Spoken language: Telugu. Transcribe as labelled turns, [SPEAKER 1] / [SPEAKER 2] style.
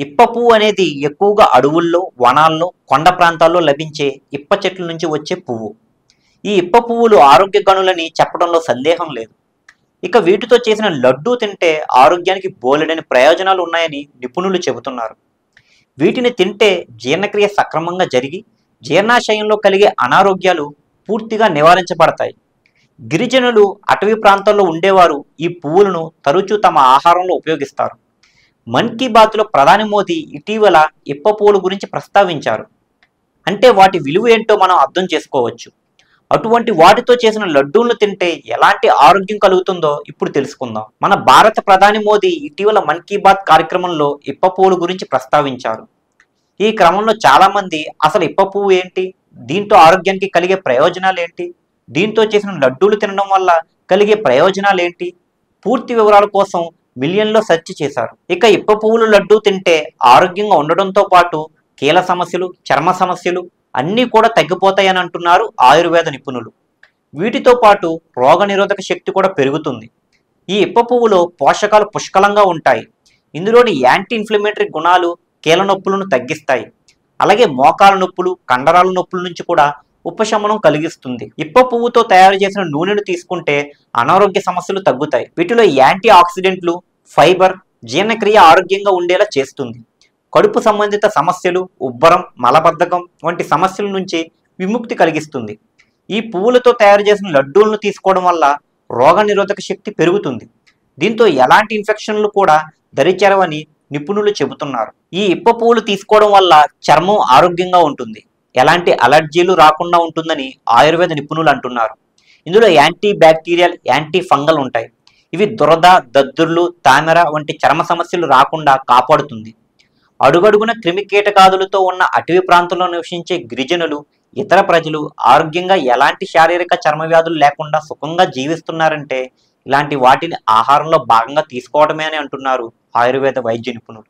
[SPEAKER 1] ఇప్ప పువ్వు అనేది ఎక్కువగా అడవుల్లో, వనాల్లో, కొండ ప్రాంతాల్లో లభించే ఇప్ప చెట్ల నుంచి వచ్చే పువ్వు. ఈ ఇప్ప పువ్వులు ఆరోగ్య గనులని చెప్పడంలో సందేహం లేదు. ఇక వీటితో చేసిన లడ్డూ తింటే ఆరోగ్యానికి బోలెడని ప్రయోజనాలు ఉన్నాయని నిపుణులు చెబుతున్నారు. వీటిని తింటే జీర్ణక్రియ సక్రమంగా జరిగి జీర్ణాశయంలో కలిగే అనారోగ్యాలు పూర్తిగా నివారించబడతాయి. గిరిజనులు, అటవీ ప్రాంతాల్లో ఉండేవారు ఈ పువ్వులను తరచూ తమ ఆహారంలో ఉపయోగిస్తారు. మన్ కీ బాత్లో ప్రధాని మోదీ ఇటీవల ఇప్ప పువ్వుల గురించి ప్రస్తావించారు. అంటే వాటి విలువ ఏంటో మనం అర్థం చేసుకోవచ్చు. అటువంటి వాటితో చేసిన లడ్డూలను తింటే ఎలాంటి ఆరోగ్యం కలుగుతుందో ఇప్పుడు తెలుసుకుందాం. మన భారత ప్రధాని మోదీ ఇటీవల మన్ కీ బాత్ కార్యక్రమంలో ఇప్ప పువ్వుల గురించి ప్రస్తావించారు. ఈ క్రమంలో చాలామంది అసలు ఇప్ప పువ్వు ఏంటి, దీంతో ఆరోగ్యానికి కలిగే ప్రయోజనాలు ఏంటి, దీంతో చేసిన లడ్డూలు తినడం వల్ల కలిగే ప్రయోజనాలు ఏంటి, పూర్తి వివరాల కోసం మిలియన్లో సెర్చ్ చేశారు. ఇక ఇప్ప పువ్వులు లడ్డూ తింటే ఆరోగ్యంగా ఉండడంతో పాటు కీళ్ళ సమస్యలు, చర్మ సమస్యలు అన్నీ కూడా తగ్గిపోతాయని అంటున్నారు ఆయుర్వేద నిపుణులు. వీటితో పాటు రోగనిరోధక శక్తి కూడా పెరుగుతుంది. ఈ ఇప్ప పువ్వులో పోషకాలు పుష్కలంగా ఉంటాయి. ఇందులోని యాంటీ ఇన్ఫ్లమేటరీ గుణాలు కీళ్ళ నొప్పులను తగ్గిస్తాయి. అలాగే మోకాల నొప్పులు, కండరాల నొప్పుల నుంచి కూడా ఉపశమనం కలిగిస్తుంది. ఇప్ప పువ్వుతో తయారు చేసిన నూనెను తీసుకుంటే అనారోగ్య సమస్యలు తగ్గుతాయి. వీటిలో యాంటీ ఆక్సిడెంట్లు, ఫైబర్ జీర్ణక్రియ ఆరోగ్యంగా ఉండేలా చేస్తుంది. కడుపు సంబంధిత సమస్యలు, ఉబ్బరం, మలబద్ధకం వంటి సమస్యల నుంచి విముక్తి కలిగిస్తుంది. ఈ పువ్వులతో తయారు చేసిన లడ్డూలను తీసుకోవడం వల్ల రోగనిరోధక శక్తి పెరుగుతుంది. దీంతో ఎలాంటి ఇన్ఫెక్షన్లు కూడా దరిచేరవని నిపుణులు చెబుతున్నారు. ఈ ఇప్ప పువ్వులు తీసుకోవడం వల్ల చర్మం ఆరోగ్యంగా ఉంటుంది, ఎలాంటి అలర్జీలు రాకుండా ఉంటుందని ఆయుర్వేద నిపుణులు అంటున్నారు. ఇందులో యాంటీ బ్యాక్టీరియల్, యాంటీ ఫంగల్ ఉంటాయి. ఇవి దురద, దద్దుర్లు, తామెర వంటి చర్మ సమస్యలు రాకుండా కాపాడుతుంది. అడుగడుగున క్రిమి కీటకాదులతో ఉన్న అటవీ ప్రాంతంలో నివసించే గిరిజనులు, ఇతర ప్రజలు ఆరోగ్యంగా ఎలాంటి శారీరక చర్మ వ్యాధులు లేకుండా సుఖంగా జీవిస్తున్నారంటే ఇలాంటి వాటిని ఆహారంలో భాగంగా తీసుకోవడమే అని అంటున్నారు ఆయుర్వేద వైద్య నిపుణులు.